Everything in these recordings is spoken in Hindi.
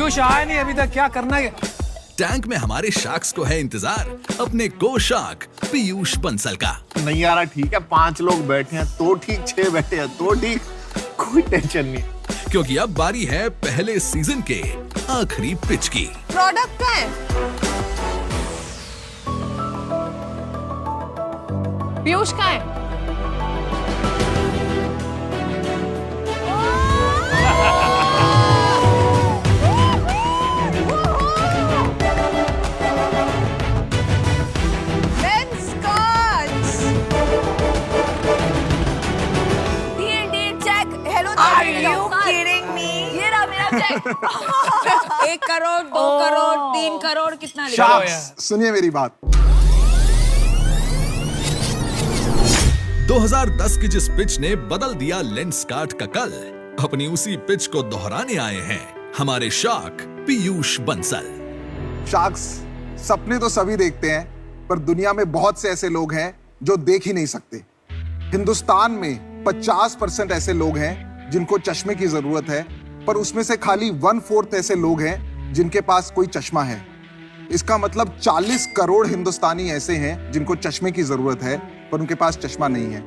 पीयूष आया नहीं अभी तक, क्या करना है? टैंक में हमारे शार्क्स को है इंतजार अपने को शार्क पीयूष बंसल का। नहीं आ रहा ठीक है, 5 लोग बैठे हैं तो ठीक, 6 बैठे हैं तो ठीक, कोई टेंशन नहीं। क्योंकि अब बारी है पहले सीजन के आखिरी पिच की। प्रोडक्ट का है पीयूष का है। एक करोड़, 2 करोड़, 3 करोड़, कितना लिखा? शार्क्स, सुनिए मेरी बात। 2010 की जिस पिच ने बदल दिया लेंसकार्ट का कल, अपनी उसी पिच को दोहराने आए हैं हमारे शार्क पीयूष बंसल। शार्क्स, सपने तो सभी देखते हैं, पर दुनिया में बहुत से ऐसे लोग हैं जो देख ही नहीं सकते। हिंदुस्तान में 50% ऐसे लोग हैं जिनको चश्मे की जरूरत है, पर उसमें से खाली 1/4 ऐसे लोग हैं जिनके पास कोई चश्मा है। इसका मतलब 40 करोड़ हिंदुस्तानी ऐसे हैं जिनको चश्मे की जरूरत है, पर उनके पास चश्मा नहीं है।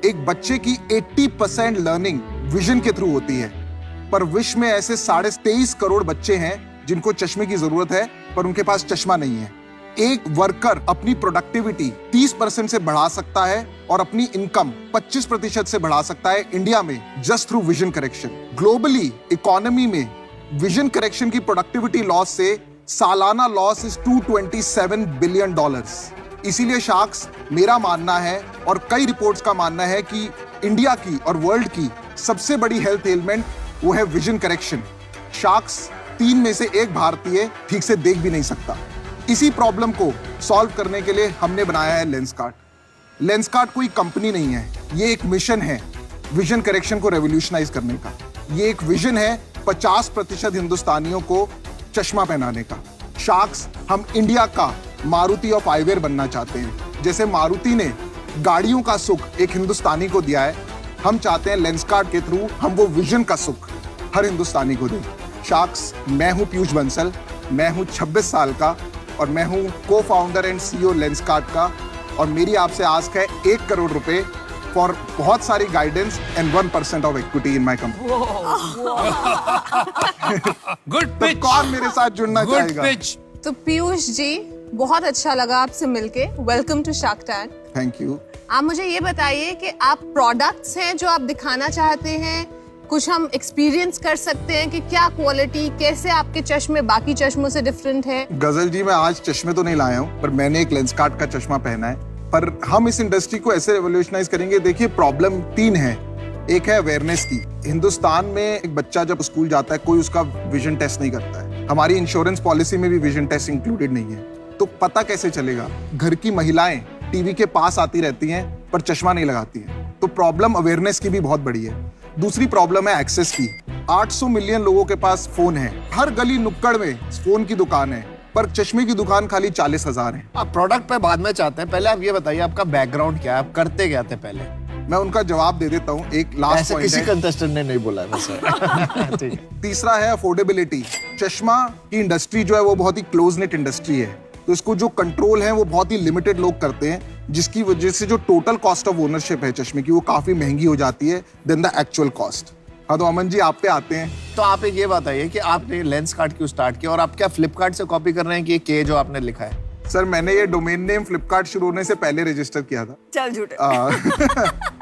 एक बच्चे की 80% लर्निंग विजन के थ्रू होती है, पर विश्व में ऐसे 23.5 करोड़ बच्चे हैं जिनको चश्मे की जरूरत है, पर उनके पास चश्मा नहीं है। एक वर्कर अपनी प्रोडक्टिविटी 30% से बढ़ा सकता है और अपनी इनकम 25% से बढ़ा सकता है इंडिया में, just through vision correction. Globally economy में विजन करेक्शन की प्रोडक्टिविटी लॉस से सालाना लॉस इज $227 बिलियन। इसीलिए शार्क्स, मेरा मानना है और कई रिपोर्ट्स का मानना है कि इंडिया की और वर्ल्ड की सबसे बड़ी हेल्थ एलिमेंट वो है विजन करेक्शन। शार्क्स, 3 में से 1 भारतीय ठीक से देख भी नहीं सकता। इसी प्रॉब्लम को सॉल्व करने के लिए हमने बनाया है लेंसकार्ट। लेंसकार्ट कोई कंपनी नहीं है, ये एक मिशन है विजन करेक्शन को रेवोल्यूशनाइज करने का। ये एक विजन है 50% हिंदुस्तानियों को चश्मा पहनाने का। शार्क्स, हम इंडिया का मारुति ऑफ आईवेयर बनना चाहते हैं। जैसे मारुति ने गाड़ियों का सुख एक हिंदुस्तानी को दिया है, हम चाहते हैं लेंसकार्ट के थ्रू हम वो विजन का सुख हर हिंदुस्तानी को दें। शार्क्स, मैं हूं पीयूष बंसल, मैं हूं 26 साल का और मैं हूं को फाउंडर एंड CEO लेंसकार्ट का, और मेरी आपसे आस्क है 1 करोड़ रुपए फॉर बहुत सारी guidance and 1% of equity in my company. Good तो पिच। कौन मेरे साथ जुड़ना गुड चाहेगा? पिच। तो पीयूष जी, बहुत अच्छा लगा आपसे मिलके। Welcome to shark tank. Thank you. आप मुझे ये बताइए कि आप प्रोडक्ट्स हैं जो आप दिखाना चाहते हैं, कुछ हम एक्सपीरियंस कर सकते हैं कि क्या क्वालिटी, कैसे आपके चश्मे बाकी चश्मों से डिफरेंट है? गजल जी, मैं आज चश्मे तो नहीं लाया हूँ, पर मैंने एक लेंसकार्ट का चश्मा पहना है। पर हम इस इंडस्ट्री को ऐसे रेवोल्यूशनाइज करेंगे। देखिए, प्रॉब्लम 3 है। एक है अवेयरनेस की। हिंदुस्तान में एक बच्चा जब स्कूल जाता है, कोई उसका विजन टेस्ट नहीं करता है। हमारी इंश्योरेंस पॉलिसी में भी विजन टेस्ट इंक्लूडेड नहीं है, तो पता कैसे चलेगा? घर की महिलाएं टीवी के पास आती रहती हैं पर चश्मा नहीं लगाती हैं। तो प्रॉब्लम अवेयरनेस की भी बहुत बड़ी है। दूसरी प्रॉब्लम है एक्सेस की। 800 मिलियन लोगों के पास फोन है, हर गली नुक्कड़ में फोन की दुकान है, पर चश्मे की दुकान खाली 40,000 है। आप प्रोडक्ट पे बाद में चाहते हैं, पहले आप ये बताइए आपका बैकग्राउंड क्या है, आप करते क्या थे पहले? मैं उनका जवाब दे देता हूँ। एक लास्ट ऐसे पॉइंट किसी है। कंटेस्टेंट ने नहीं बोला है वैसे। ठीक है। तीसरा है अफोर्डेबिलिटी। चश्मा की इंडस्ट्री जो है वो बहुत ही क्लोज नेट इंडस्ट्री है, तो इसको जो कंट्रोल है वो बहुत ही लिमिटेड लोग करते हैं, जिसकी वजह से जो टोटल कॉस्ट ऑफ ओनरशिप है चश्मे की वो काफी महंगी हो जाती है देन द एक्चुअल कॉस्ट। हाँ, तो अमन जी आप पे आते हैं। तो आप एक ये बताइए कि आपने लेंसकार्ट क्यों स्टार्ट किया और आप क्या फ्लिपकार्ट से कॉपी कर रहे हैं कि ये के जो आपने लिखा है? सर, मैंने ये डोमेन नेम फ्लिपकार्ट शुरू होने से पहले रजिस्टर किया था। चल झूठे।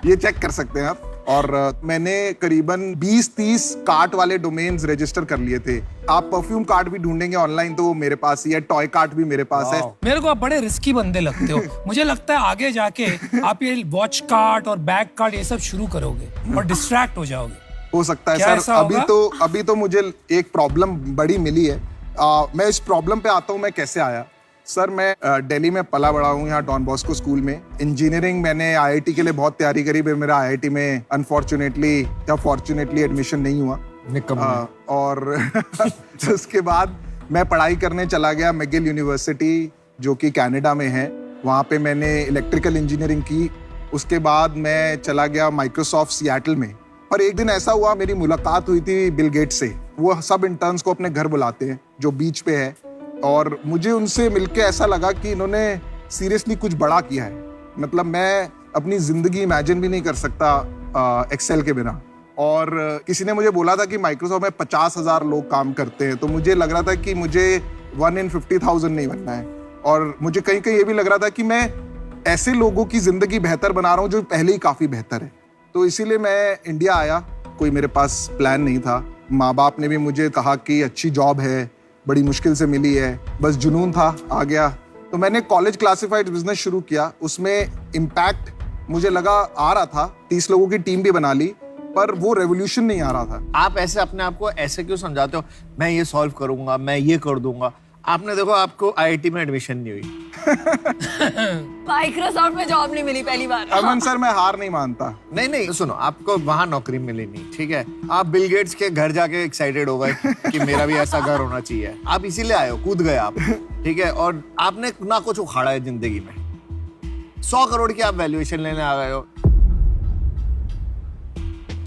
ये चेक कर सकते हैं आप। और मैंने करीबन 20-30 कार्ट वाले डोमेन्स रजिस्टर कर लिए थे। आप परफ्यूम कार्ट भी ढूंढेंगे ऑनलाइन तो वो मेरे पास ही है, टॉय कार्ट भी मेरे पास है। मेरे को आप बड़े रिस्की बंदे लगते हो। मुझे लगता है आगे जाके आप ये वॉच कार्ट और बैग कार्ट ये सब शुरू करोगे और डिस्ट्रैक्ट हो जाओगे। हो सकता है क्या सर। ऐसा होगा? अभी तो मुझे एक प्रॉब्लम बड़ी मिली है। मैं इस प्रॉब्लम पे आता हूँ, मैं कैसे आया। सर, मैं दिल्ली में पला बड़ा हूँ, यहाँ डॉन बॉस्को स्कूल में। इंजीनियरिंग मैंने IIT के लिए बहुत तैयारी करी, पर मेरा IIT में अनफॉर्चुनेटली या फॉर्चुनेटली एडमिशन नहीं हुआ। और उसके बाद मैं पढ़ाई करने चला गया मैगिल यूनिवर्सिटी, जो कि कनाडा में है। वहाँ पे मैंने इलेक्ट्रिकल इंजीनियरिंग की। उसके बाद मैं चला गया माइक्रोसॉफ्ट सिएटल में पर एक दिन ऐसा हुआ, मेरी मुलाकात हुई थी बिल गेट्स से। वो सब इंटर्न्स को अपने घर बुलाते हैं जो बीच पे है, और मुझे उनसे मिलके ऐसा लगा कि इन्होंने सीरियसली कुछ बड़ा किया है। मतलब मैं अपनी जिंदगी इमेजिन भी नहीं कर सकता एक्सेल के बिना। और किसी ने मुझे बोला था कि माइक्रोसॉफ्ट में 50,000 लोग काम करते हैं, तो मुझे लग रहा था कि मुझे 1 in 50,000 नहीं बनना है। और मुझे कहीं कहीं ये भी लग रहा था कि मैं ऐसे लोगों की जिंदगी बेहतर बना रहा हूँ जो पहले ही काफी बेहतर है। तो इसीलिए मैं इंडिया आया। कोई मेरे पास प्लान नहीं था। माँ बाप ने भी मुझे कहा कि अच्छी जॉब है, बड़ी मुश्किल से मिली है, बस जुनून था, आ गया। तो मैंने कॉलेज क्लासिफाइड बिजनेस शुरू किया। उसमें इम्पैक्ट मुझे लगा आ रहा था, 30 लोगों की टीम भी बना ली, पर वो रेवोल्यूशन नहीं आ रहा था। आप ऐसे अपने आप को ऐसे क्यों समझाते हो, मैं ये सॉल्व करूंगा, मैं ये कर दूंगा? आपने देखो, आपको आईआईटी में एडमिशन नहीं हुई, माइक्रोसॉफ्ट में जॉब नहीं मिली पहली बार। अमन सर, मैं हार नहीं मानता। नहीं, सुनो, आपको वहां नौकरी मिली नहीं, ठीक है? आप बिल गेट्स के घर जाके एक्साइटेड हो गए कि मेरा भी ऐसा घर होना चाहिए। आप इसीलिए आए हो, कूद गए आप, ठीक है? और आपने ना कुछ उखाड़ा है जिंदगी में। 100 करोड़ की आप वैल्यूएशन लेने आ गए हो।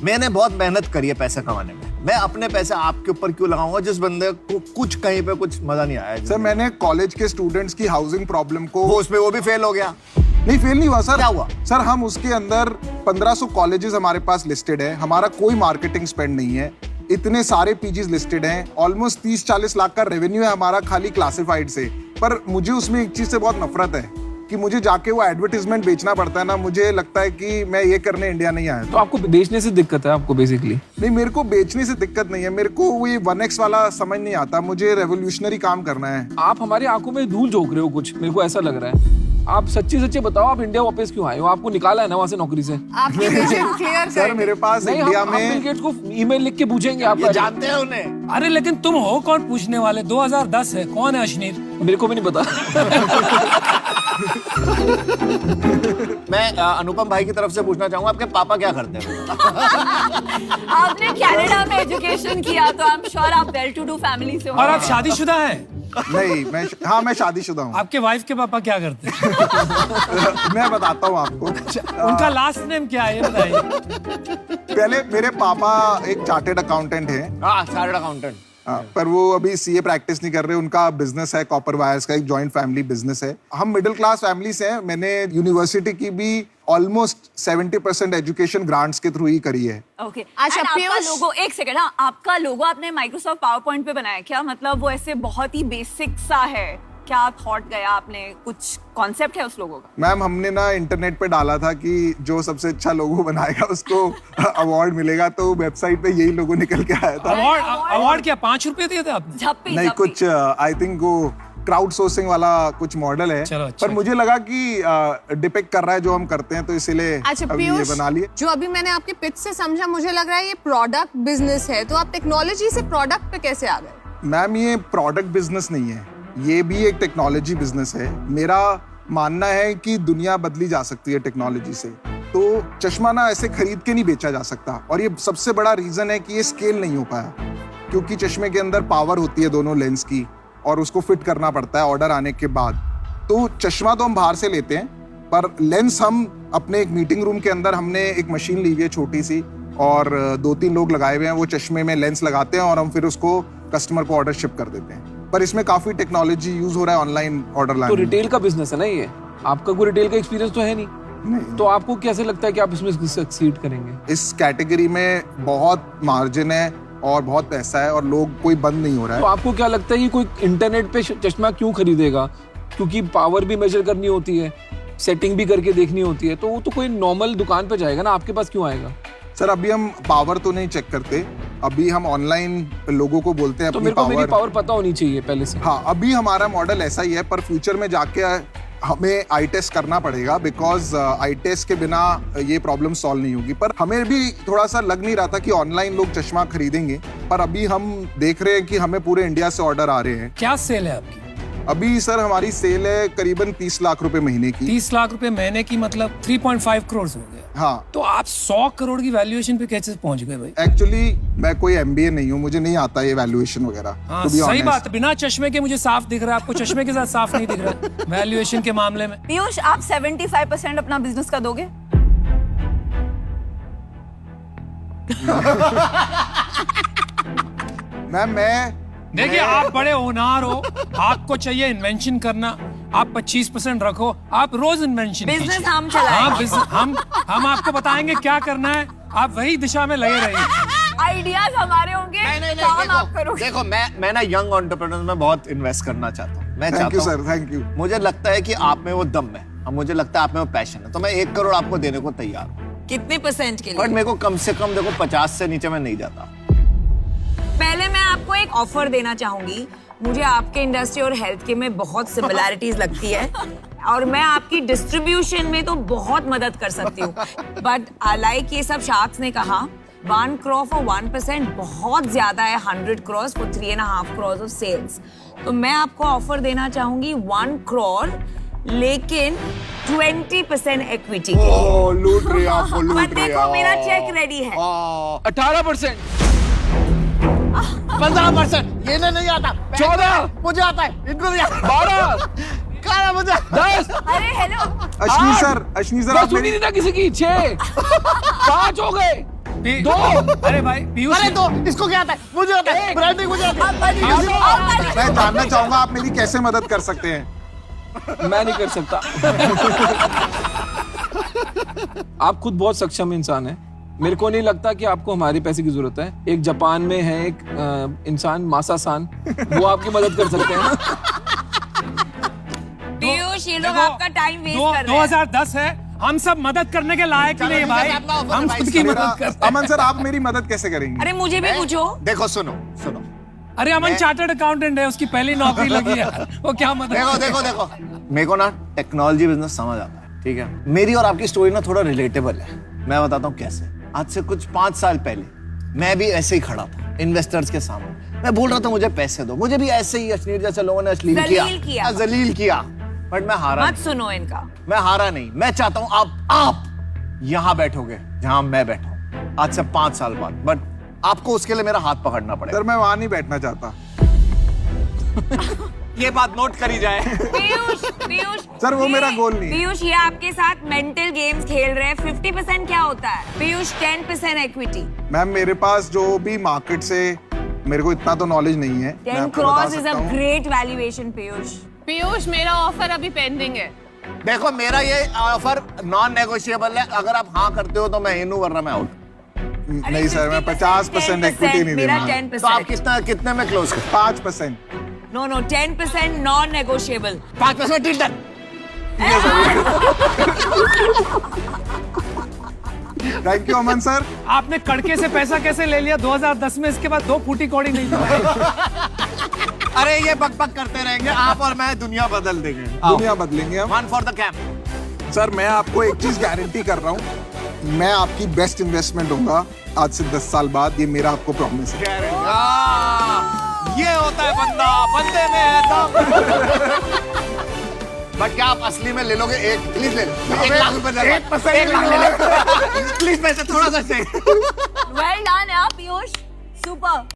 मैंने बहुत मेहनत करी है पैसा कमाने में। मैं अपने पैसे आपके ऊपर क्यों लगाऊंगा जिस बंदे को कुछ कहीं पे कुछ मजा नहीं आया? सर, मैंने कॉलेज के स्टूडेंट्स की हाउसिंग प्रॉब्लम को वो भी फेल हो गया। नहीं, फेल नहीं हुआ सर। क्या हुआ? सर, हम उसके अंदर 1500 कॉलेजेस हमारे पास लिस्टेड है। हमारा कोई मार्केटिंग स्पेंड नहीं है। इतने सारे पीजीज लिस्टेड हैं। ऑलमोस्ट 30-40 लाख का रेवेन्यू है हमारा खाली क्लासिफाइड से। पर मुझे उसमें एक चीज से बहुत नफरत है कि मुझे जाके वो एडवर्टाइजमेंट बेचना पड़ता है ना। मुझे लगता है कि मैं ये करने इंडिया नहीं आया। तो आपको बेचने से दिक्कत है आपको बेसिकली? नहीं, मेरे को बेचने से दिक्कत नहीं है। मेरे को वो ये 1x वाला समझ नहीं आता। मुझे रेवोल्यूशनरी काम करना है। आप हमारी आंखों में धूल झोंक रहे हो कुछ, मेरे को ऐसा लग रहा है। आप सच्ची बताओ, आप इंडिया वापस क्यों आए हो? आपको निकाला है ना वहां से नौकरी से? आपकी विजन क्लियर सर, मेरे पास नहीं, इंडिया हम में बिल गेट्स को ईमेल लिख के पूछेंगे। आप जानते हैं उन्हें? अरे लेकिन तुम हो कौन पूछने वाले? 2010 है, कौन है अशनीर? मेरे को भी नहीं पता। मैं अनुपम भाई की तरफ से पूछना चाहूंगा, आपके पापा क्या करते हैं? आपने कनाडा में एजुकेशन किया, तो आई एम श्योर आप वेल टू डू फैमिली से हो। और आप शादीशुदा हैं? नहीं, मैं शादीशुदा हूँ। आपके वाइफ के पापा क्या करते हैं? मैं बताता हूँ आपको। उनका लास्ट नेम क्या है, ये बताइए। पहले मेरे पापा एक चार्टेड अकाउंटेंट हैं। Chartered accountant. पर वो अभी सीए प्रैक्टिस नहीं कर रहे। उनका बिजनेस है कॉपर वायर्स का, एक जॉइंट फैमिली बिजनेस है। हम मिडिल क्लास फैमिली से हैं। मैंने यूनिवर्सिटी की भी ऑलमोस्ट 70% एजुकेशन ग्रांट्स के थ्रू ही करी है। ओके। अच्छा, आपका पीयूष, लोगो, एक सेकंड, हाँ, आपका लोगो आपने माइक्रोसॉफ्ट पावर पॉइंट पे बनाया क्या? मतलब वो ऐसे बहुत ही बेसिक सा है, क्या थॉट गया आपने? कुछ कॉन्सेप्ट है उस लोगो का? मैम, हमने ना इंटरनेट पे डाला था कि जो सबसे अच्छा लोगो बनाएगा उसको अवार्ड मिलेगा, तो वेबसाइट पे यही लोगो निकल के आया था। अवार्ड क्या 5 रुपए दिए थे आपने? झप्पी नहीं, कुछ आई थिंक वो क्राउड सोर्सिंग वाला कुछ मॉडल है। चलो, अच्छा, पर मुझे लगा कि डिपिक्ट कर रहा है जो हम करते हैं, तो इसीलिए अच्छा अभी ये पीयूष, बना लिए। जो अभी मैंने आपके पिच से समझा, मुझे लग रहा है ये प्रोडक्ट बिजनेस है। तो आप टेक्नोलॉजी से प्रोडक्ट पे कैसे आ गए? मैम, ये प्रोडक्ट बिजनेस नहीं है, ये भी एक टेक्नोलॉजी बिजनेस है। मेरा मानना है कि दुनिया बदली जा सकती है टेक्नोलॉजी से। तो चश्मा ना ऐसे खरीद के नहीं बेचा जा सकता, और ये सबसे बड़ा रीजन है कि ये स्केल नहीं हो पाया, क्योंकि चश्मे के अंदर पावर होती है दोनों लेंस की, और उसको फिट करना पड़ता है ऑर्डर आने के बाद। तो चश्मा तो हम बाहर से लेते हैं, पर लेंस हम अपने एक मीटिंग रूम के अंदर हमने एक मशीन ली हुई है छोटी सी, और 2-3 लोग लगाए हुए हैं। वो चश्मे में लेंस लगाते हैं और हम फिर उसको कस्टमर को ऑर्डर शिप कर देते हैं। पर इसमें काफी टेक्नोलॉजी यूज हो रहा है ऑनलाइन ऑर्डर तो लाने में। रिटेल का बिजनेस है ना ये? आपका कोई रिटेल का एक्सपीरियंस तो है नहीं। तो आपको कैसे लगता है कि आप इसमें सक्सीड करेंगे? इस कैटेगरी में बहुत मार्जिन है और बहुत पैसा है, और लोग कोई बंद नहीं हो रहा है। तो आपको क्या लगता है कि कोई इंटरनेट पे चश्मा क्यों खरीदेगा? क्योंकि पावर भी मेजर करनी होती है, सेटिंग भी करके देखनी होती है, तो वो तो कोई नॉर्मल दुकान पे जाएगा ना, आपके पास क्यों आएगा? सर, अभी हम पावर तो नहीं चेक करते। अभी हम ऑनलाइन लोगों को बोलते हैं तो अपनी मेरे को मेरी पावर। पावर पता होनी चाहिए पहले से। हाँ, अभी हमारा मॉडल ऐसा ही है, पर फ्यूचर में जाके हमें आई टेस्ट करना पड़ेगा, बिकॉज आई टेस्ट के बिना ये प्रॉब्लम सॉल्व नहीं होगी। पर हमें भी थोड़ा सा लग नहीं रहा था कि ऑनलाइन लोग चश्मा खरीदेंगे, पर अभी हम देख रहे हैं कि हमें पूरे इंडिया से ऑर्डर आ रहे हैं। क्या सेल है आपकी? अभी सर हमारी सेल है करीबन 30 लाख रुपए महीने की। 30 लाख रुपए महीने की, मतलब 3.5 करोड़ हो गया। हाँ, तो आप 100 करोड़ की वैल्यूएशन पे कैसे पहुंच गए भाई? एक्चुअली मैं कोई MBA नहीं हूँ, मुझे नहीं आता ये वैल्यूएशन वगैरह। हाँ, to be सही honest। बात। बिना चश्मे के मुझे साफ दिख रहा है, आपको चश्मे के साथ साफ नहीं दिख रहा है वैल्यूएशन के मामले में। पीयूष, आप 75% अपना बिजनेस का दोगे? मैम मैं देखिए आप बड़े होनहार हो, आपको चाहिए इन्वेंशन करना, आप 25% रखो, आप रोज इन्वेंशन बिजनेस हम चलाएंगे। हम आपको बताएंगे क्या करना है, आप वही दिशा में लगे रहिए। आइडियाज हमारे होंगे, काम आप करोगे। देखो मैं ना यंग एंटरप्रेन्योर्स में बहुत इन्वेस्ट करना चाहता हूँ। मैं थैंक चाहता यू हूँ, सर, थैंक यू। मुझे लगता है कि आप में वो दम है और मुझे लगता है आप में वो पैशन है, तो मैं 1 करोड़ आपको देने को तैयार हूँ। कितने परसेंट के बट लिए? मेरे को कम से कम देखो 50 से नीचे मैं नहीं जाता। पहले मैं आपको एक ऑफर देना चाहूंगी। मुझे आपके इंडस्ट्री और हेल्थ के में बहुत सिमिलैरिटीज लगती है और मैं आपकी डिस्ट्रीब्यूशन में तो बहुत मदद कर सकती हूँ। बट लाइक ये सब शार्क्स ने कहा 1 crore for 1% बहुत ज्यादा है, 100 crores for 3.5 crores of sales। तो मैं आपको ऑफर देना चाहूंगी 1 crore लेकिन 20% इक्विटी की। ओ, लूट रही है आपको, लूट बट रही है। देखो मेरा चेक रेडी है। 18%, 15%, ये नहीं आता। 14, मुझे आता है, इनको नहीं आता। 12, कहा मुझे 10, अरे हेलो, अश्विनी सर बस आप सुनी मेरी नहीं ना किसी की। 6, 5 हो गए। 2, अरे भाई पीयूष, अरे तो इसको क्या आता है? मुझे आता है, ब्रांडिंग मुझे आता है। मैं जानना चाहूंगा आप मेरी कैसे मदद कर सकते हैं। मैं नहीं कर सकता। आप खुद बहुत सक्षम इंसान हैं। मेरे को नहीं लगता कि आपको हमारे पैसे की जरूरत है। एक जापान में है एक इंसान मासा-सान, वो आपकी मदद कर सकते हैं। पीयूष ये लोग देखो, आपका टाइम वेस्ट कर रहे हैं। 2010 है, हम सब मदद करने के लायक ही नहीं है भाई, हम खुद की मदद करते हैं। अमन सर आप मेरी मदद कैसे करेंगे? अरे मुझे भी पूछो। देखो सुनो सुनो, अरे अमन चार्टर्ड अकाउंटेंट है, उसकी पहली नौकरी लगी है, वो क्या मदद देखो देखो देखो, मेरे को ना टेक्नोलॉजी बिजनेस समझ आता है, ठीक है। मेरी और आपकी स्टोरी ना थोड़ा रिलेटेबल है। मैं बताता हूँ कैसे। आज से कुछ 5 साल पहले मैं भी ऐसे ही खड़ा था इन्वेस्टर्स के सामने। मैं बोल रहा था मुझे पैसे दो, मुझे भी ऐसे ही अश्लील जैसे लोगों ने जलील किया। जलील किया, बट मैं हारा मत नहीं। सुनो इनका। मैं हारा नहीं। मैं चाहता हूँ आप यहाँ बैठोगे जहां मैं बैठा हूँ आज से 5 साल बाद, बट आपको उसके लिए मेरा हाथ पकड़ना पड़ेगा। सर मैं वहां नहीं बैठना चाहता। ये बात नोट करी जाए। पीयूष पीयूष सर, वो मेरा गोल नहीं है। पीयूष ये आपके साथ मेंटल गेम्स खेल रहे हैं। 50% क्या होता है पीयूष? 10% इक्विटी। मैम मेरे पास जो भी मार्केट से, मेरे को इतना तो नॉलेज नहीं है। मैं 10 आपको बता crores इज सकता अ हूँ। Great valuation Piyush. पीयूष मेरा ऑफर अभी पेंडिंग है। देखो मेरा ये ऑफर नॉन नेगोशिएबल है। अगर आप हाँ करते हो तो मैं इन हूँ, वरना मैं आउट। नहीं सर, मैं 50% इक्विटी नहीं मेरा देना। 10%। तो आप कितने में क्लोज कर? 5%। No 10% non negotiable. 5% deal done. Thank you Aman sir. आपने कड़के से पैसा कैसे ले लिया 2010 में? इसके बाद 2 फूटी कौड़ी नहीं थी। अरे ये बकबक करते रहेंगे, आप और मैं दुनिया बदल देंगे। दुनिया बदलेंगे हम। 1 फॉर द कैंप। सर मैं आपको एक चीज गारंटी कर रहा हूँ, मैं आपकी बेस्ट इन्वेस्टमेंट होगा आज से 10 साल बाद। ये मेरा आपको प्रॉमिस है। ये होता है बंदा, बंदे में है दम। बट क्या आप असली में ले लोगे? प्लीज ले लो। 1 लाख रुपए ले लो। 1 लाख ले लो। प्लीज पैसे थोड़ा सा चाहिए। वेल डन यार पीयूष, सुपर।